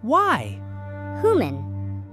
Why? Human.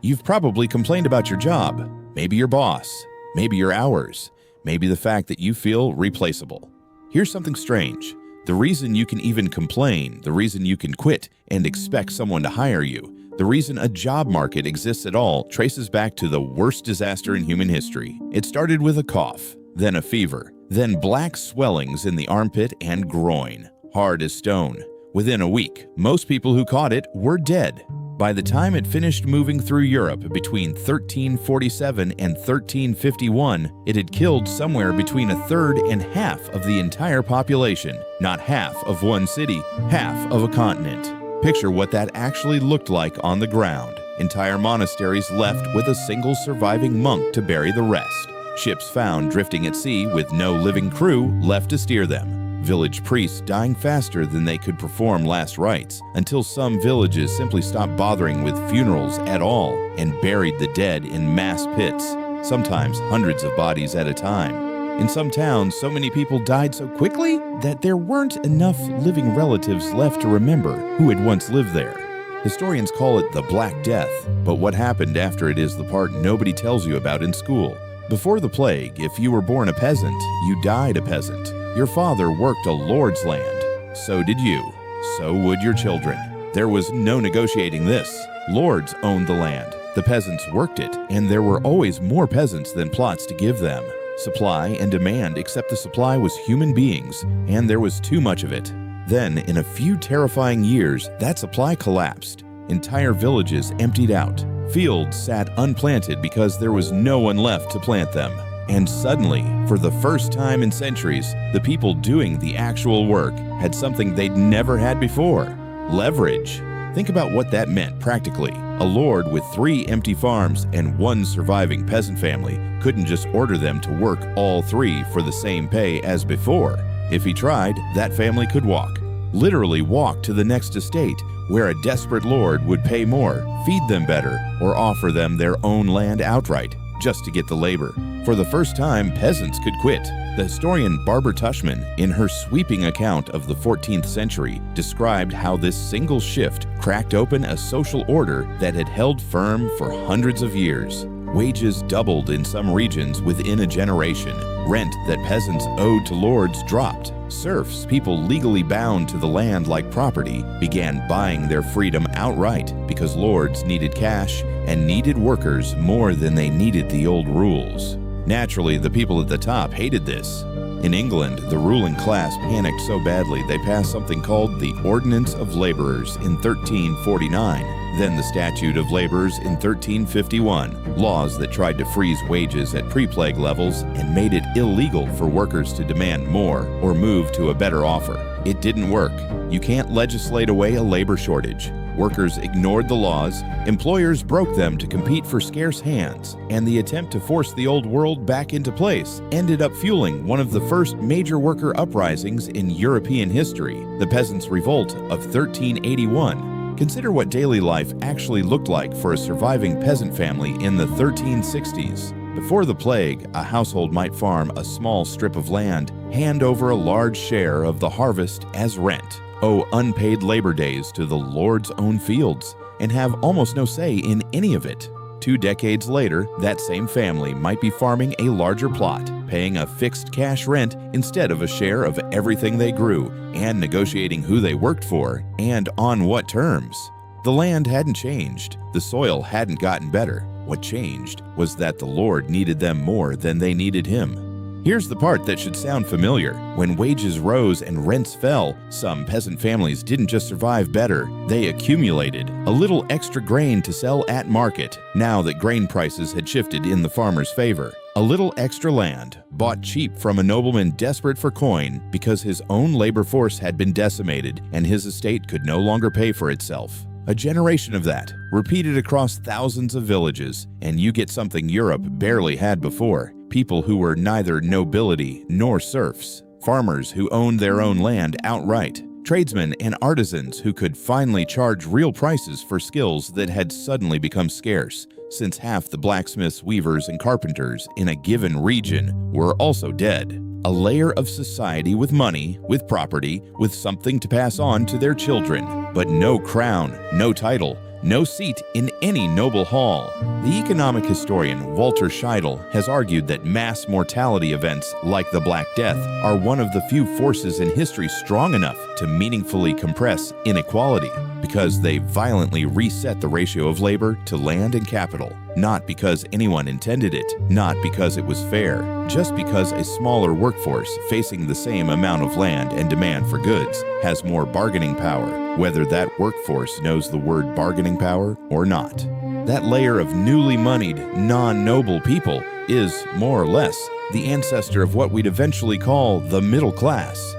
You've probably complained about your job, maybe your boss, maybe your hours, maybe the fact that you feel replaceable. Here's something strange. The reason you can even complain, the reason you can quit and expect someone to hire you, the reason a job market exists at all traces back to the worst disaster in human history. It started with a cough, then a fever, then black swellings in the armpit and groin, hard as stone. Within a week, most people who caught it were dead. By the time it finished moving through Europe between 1347 and 1351, it had killed somewhere between a third and half of the entire population. Not half of one city, half of a continent. Picture what that actually looked like on the ground. Entire monasteries left with a single surviving monk to bury the rest. Ships found drifting at sea with no living crew left to steer them. Village priests dying faster than they could perform last rites, until some villages simply stopped bothering with funerals at all and buried the dead in mass pits, sometimes hundreds of bodies at a time. In some towns, so many people died so quickly that there weren't enough living relatives left to remember who had once lived there. Historians call it the Black Death, but what happened after it is the part nobody tells you about in school. Before the plague, if you were born a peasant, you died a peasant. Your father worked a lord's land. So did you. So would your children. There was no negotiating this. Lords owned the land. The peasants worked it, and there were always more peasants than plots to give them. Supply and demand, except the supply was human beings, and there was too much of it. Then, in a few terrifying years, that supply collapsed. Entire villages emptied out. Fields sat unplanted because there was no one left to plant them. And suddenly, for the first time in centuries, the people doing the actual work had something they'd never had before: leverage. Think about what that meant practically. A lord with 3 empty farms and 1 surviving peasant family couldn't just order them to work all 3 for the same pay as before. If he tried, that family could walk. Literally walk to the next estate, where a desperate lord would pay more, feed them better, or offer them their own land outright, just to get the labor. For the first time, peasants could quit. The historian Barbara Tushman, in her sweeping account of the 14th century, described how this single shift cracked open a social order that had held firm for hundreds of years. Wages doubled in some regions within a generation. Rent that peasants owed to lords dropped. Serfs, people legally bound to the land like property, began buying their freedom outright because lords needed cash and needed workers more than they needed the old rules. Naturally, the people at the top hated this. In England, the ruling class panicked so badly they passed something called the Ordinance of Laborers in 1349, then the Statute of Laborers in 1351, laws that tried to freeze wages at pre-plague levels and made it illegal for workers to demand more or move to a better offer. It didn't work. You can't legislate away a labor shortage. Workers ignored the laws, employers broke them to compete for scarce hands, and the attempt to force the old world back into place ended up fueling one of the first major worker uprisings in European history, the Peasants' Revolt of 1381. Consider what daily life actually looked like for a surviving peasant family in the 1360s. Before the plague, a household might farm a small strip of land, hand over a large share of the harvest as rent, owe unpaid labor days to the Lord's own fields, and have almost no say in any of it. 2 decades later, that same family might be farming a larger plot, paying a fixed cash rent instead of a share of everything they grew, and negotiating who they worked for and on what terms. The land hadn't changed, the soil hadn't gotten better. What changed was that the Lord needed them more than they needed him. Here's the part that should sound familiar. When wages rose and rents fell, some peasant families didn't just survive better, they accumulated a little extra grain to sell at market, now that grain prices had shifted in the farmer's favor. A little extra land, bought cheap from a nobleman desperate for coin because his own labor force had been decimated and his estate could no longer pay for itself. A generation of that, repeated across thousands of villages, and you get something Europe barely had before. People who were neither nobility nor serfs. Farmers who owned their own land outright. Tradesmen and artisans who could finally charge real prices for skills that had suddenly become scarce, since half the blacksmiths, weavers, and carpenters in a given region were also dead. a layer of society with money, with property, with something to pass on to their children, but no crown, no title, no seat in any noble hall. The economic historian Walter Scheidel has argued that mass mortality events like the Black Death are one of the few forces in history strong enough to meaningfully compress inequality, because they violently reset the ratio of labor to land and capital, not because anyone intended it, not because it was fair, just because a smaller workforce facing the same amount of land and demand for goods has more bargaining power, whether that workforce knows the word bargaining power or not. That layer of newly moneyed, non-noble people is, more or less, the ancestor of what we'd eventually call the middle class.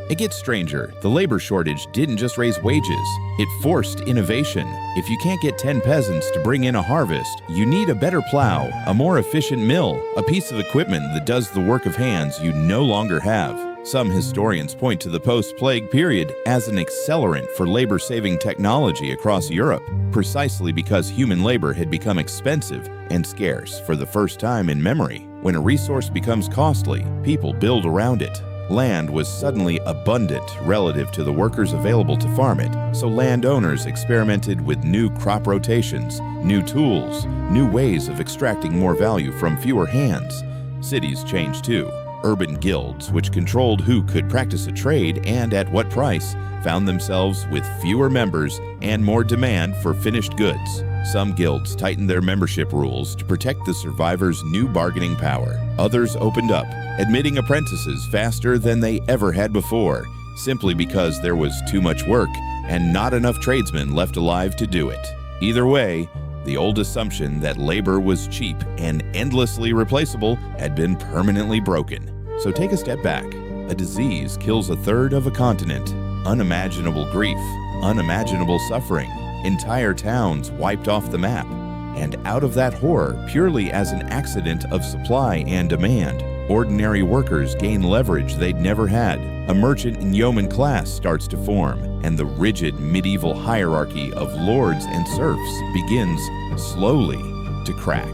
It gets stranger. The labor shortage didn't just raise wages, it forced innovation. If you can't get 10 peasants to bring in a harvest, you need a better plow, a more efficient mill, a piece of equipment that does the work of hands you no longer have. Some historians point to the post-plague period as an accelerant for labor-saving technology across Europe, precisely because human labor had become expensive and scarce for the first time in memory. When a resource becomes costly, people build around it. Land was suddenly abundant relative to the workers available to farm it, so landowners experimented with new crop rotations, new tools, new ways of extracting more value from fewer hands. Cities changed too. Urban guilds, which controlled who could practice a trade and at what price, found themselves with fewer members and more demand for finished goods. Some guilds tightened their membership rules to protect the survivors' new bargaining power. Others opened up, admitting apprentices faster than they ever had before, simply because there was too much work and not enough tradesmen left alive to do it. Either way, the old assumption that labor was cheap and endlessly replaceable had been permanently broken. So take a step back. A disease kills a third of a continent. Unimaginable grief, unimaginable suffering. Entire towns wiped off the map. And out of that horror, purely as an accident of supply and demand, ordinary workers gain leverage they'd never had. A merchant and yeoman class starts to form, and the rigid medieval hierarchy of lords and serfs begins slowly to crack.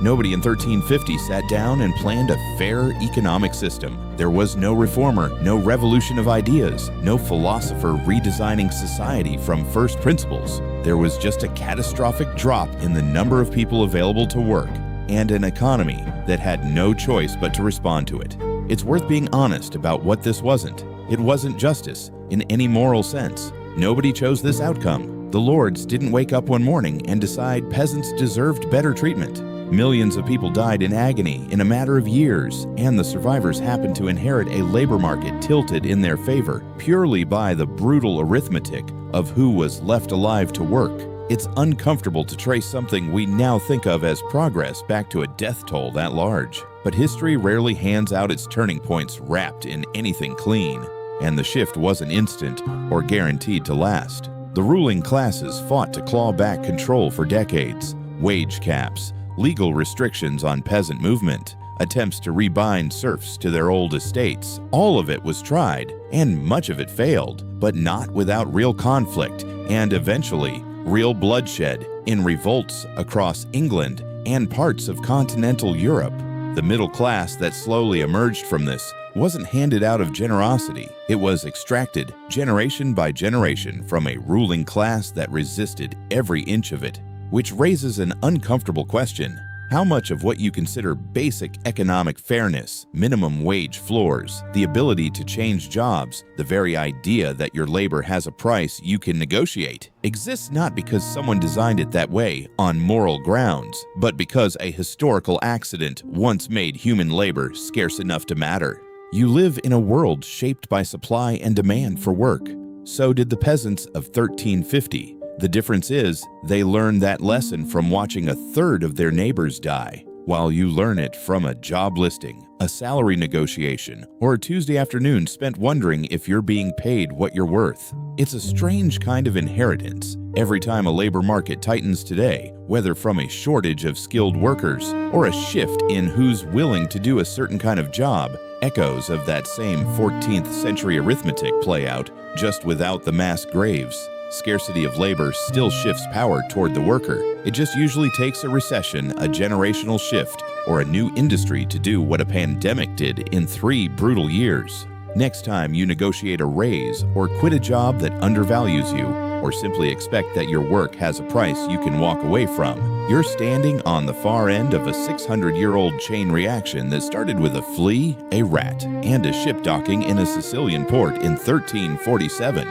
Nobody in 1350 sat down and planned a fair economic system. There was no reformer, no revolution of ideas, no philosopher redesigning society from first principles. There was just a catastrophic drop in the number of people available to work, and an economy that had no choice but to respond to it. It's worth being honest about what this wasn't. It wasn't justice in any moral sense. Nobody chose this outcome. The lords didn't wake up one morning and decide peasants deserved better treatment. Millions of people died in agony in a matter of years, and the survivors happened to inherit a labor market tilted in their favor purely by the brutal arithmetic of who was left alive to work. It's uncomfortable to trace something we now think of as progress back to a death toll that large. But history rarely hands out its turning points wrapped in anything clean, and the shift wasn't instant or guaranteed to last. The ruling classes fought to claw back control for decades. Wage caps, legal restrictions on peasant movement, attempts to rebind serfs to their old estates. All of it was tried, and much of it failed, but not without real conflict and eventually real bloodshed in revolts across England and parts of continental Europe. The middle class that slowly emerged from this wasn't handed out of generosity. It was extracted generation by generation from a ruling class that resisted every inch of it. Which raises an uncomfortable question. How much of what you consider basic economic fairness, minimum wage floors, the ability to change jobs, the very idea that your labor has a price you can negotiate, exists not because someone designed it that way on moral grounds, but because a historical accident once made human labor scarce enough to matter? You live in a world shaped by supply and demand for work. So did the peasants of 1350. The difference is, they learn that lesson from watching a third of their neighbors die, while you learn it from a job listing, a salary negotiation, or a Tuesday afternoon spent wondering if you're being paid what you're worth. It's a strange kind of inheritance. Every time a labor market tightens today, whether from a shortage of skilled workers or a shift in who's willing to do a certain kind of job, echoes of that same 14th century arithmetic play out, just without the mass graves. Scarcity of labor still shifts power toward the worker. It just usually takes a recession, a generational shift, or a new industry to do what a pandemic did in 3 brutal years. Next time you negotiate a raise or quit a job that undervalues you, or simply expect that your work has a price you can walk away from, you're standing on the far end of a 600-year-old chain reaction that started with a flea, a rat, and a ship docking in a Sicilian port in 1347.